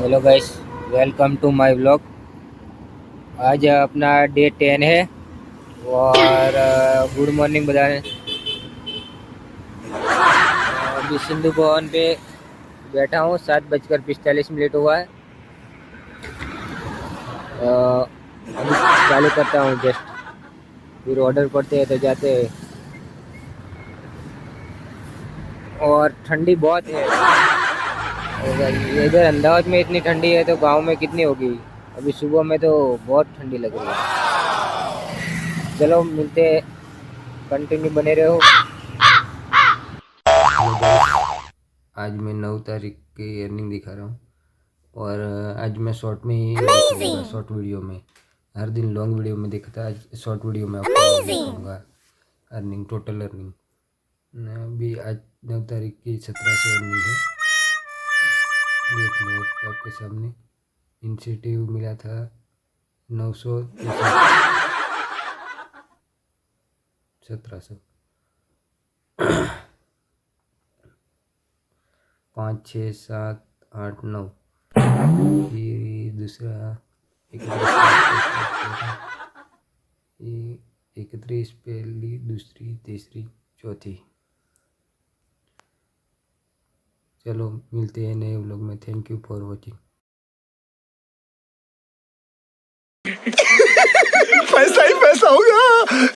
Hello guys, welcome to my vlog. आज अपना day 10 है और गुड मॉर्निंग बताने अभी सिंधु भवन पे बैठा हूँ। 7:45 हुआ है। अभी चालू करता हूँ जस्ट, फिर ऑर्डर पड़ते हैं तो जाते हैं। और ठंडी बहुत है। इधर अहमदाबाद में इतनी ठंडी है तो गांव में कितनी होगी। अभी सुबह में तो बहुत ठंडी लग रही है। चलो मिलते हैं, कंटिन्यू बने रहो। हेलो गाइस, आज मैं 9 तारीख की अर्निंग दिखा रहा हूँ और आज मैं शॉर्ट में ही दिखाऊंगा। शॉर्ट वीडियो में हर दिन लॉन्ग वीडियो में दिखाता, आज शॉर्ट वीडियो में आपको दिखाऊंगा अर्निंग, टोटल अर्निंग। अभी आज 9 तारीख की 1700 अर्निंग है। देख लो आपके सामने। इंसेंटिव मिला था 900, 1700, 5, 6, 7, 8, 9। ये दूसरा 31 पहली, दूसरी, तीसरी, चौथी। चलो मिलते हैं नए व्लॉग में। Thank you for watching.